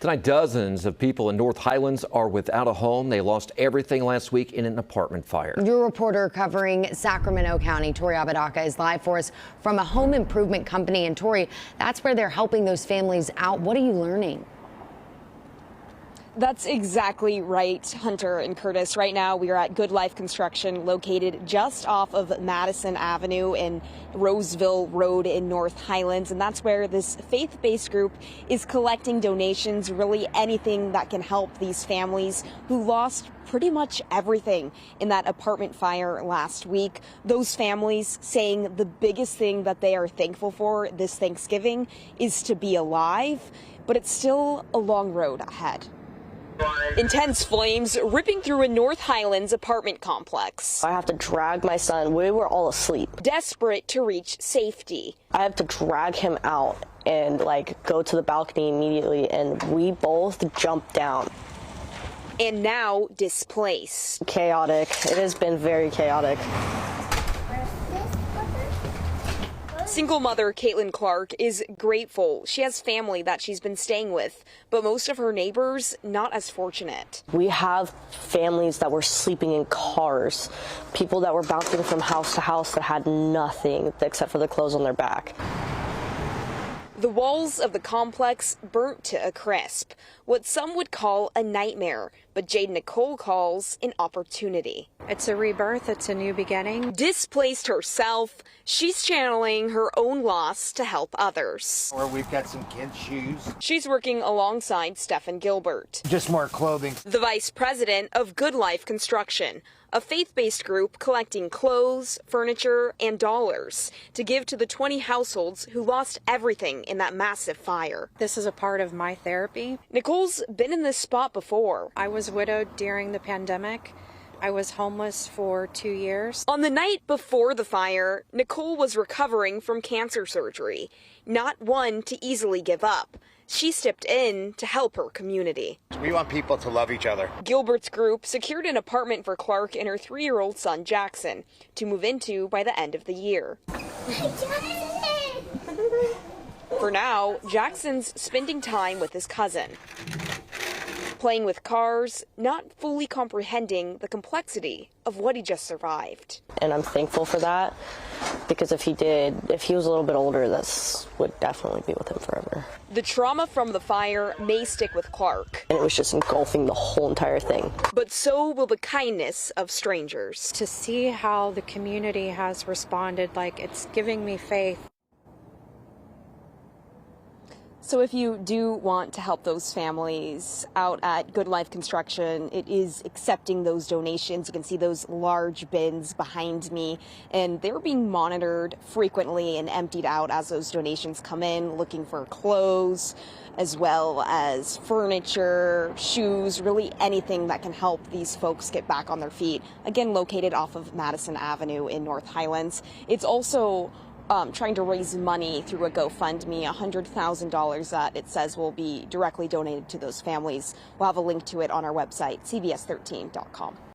Tonight, dozens of people in North Highlands are without a home. They lost everything last week in an apartment fire. Your reporter covering Sacramento County, Tori Apodaca, is live for us from a home improvement company. And Tori, that's where they're helping those families out. What are you learning? That's exactly right, Hunter and Curtis. Right now, we are at Good Life Construction, located just off of Madison Avenue and Roseville Road in North Highlands. And that's where this faith-based group is collecting donations, really anything that can help these families who lost pretty much everything in that apartment fire last week. Those families saying the biggest thing that they are thankful for this Thanksgiving is to be alive, but it's still a long road ahead. Intense flames ripping through a North Highlands apartment complex. I have to drag my son. We were all asleep. Desperate to reach safety. I have to drag him out and go to the balcony immediately, and we both jumped down. And now displaced. Chaotic. It has been very chaotic. Single mother Caitlin Clark is grateful. She has family that she's been staying with, but most of her neighbors not as fortunate. We have families that were sleeping in cars, people that were bouncing from house to house that had nothing except for the clothes on their back. The walls of the complex burnt to a crisp, what some would call a nightmare, but Jade Nicole calls an opportunity. It's a rebirth, it's a new beginning. Displaced herself, she's channeling her own loss to help others. Or we've got some kids' shoes. She's working alongside Stephen Gilbert, Just more clothing. the vice president of Good Life Construction, a faith-based group collecting clothes, furniture, and dollars to give to the 20 households who lost everything in that massive fire. This is a part of my therapy. Nicole's been in this spot before. I was widowed during the pandemic. I was homeless for 2 years. On the night before the fire, Nicole was recovering from cancer surgery, not one to easily give up. She stepped in to help her community. We want people to love each other. Gilbert's group secured an apartment for Clark and her 3-year-old son, Jackson, to move into by the end of the year. For now, Jackson's spending time with his cousin, playing with cars, not fully comprehending the complexity of what he just survived. And I'm thankful for that, because if he was a little bit older, this would definitely be with him forever. The trauma from the fire may stick with Clark. And it was just engulfing the whole entire thing. But so will the kindness of strangers. To see how the community has responded, it's giving me faith. So if you do want to help those families out at Good Life Construction, it is accepting those donations. You can see those large bins behind me, and they're being monitored frequently and emptied out as those donations come in, looking for clothes, as well as furniture, shoes, really anything that can help these folks get back on their feet. Again, located off of Madison Avenue in North Highlands. It's also trying to raise money through a GoFundMe, $100,000 that it says will be directly donated to those families. We'll have a link to it on our website, cbs13.com.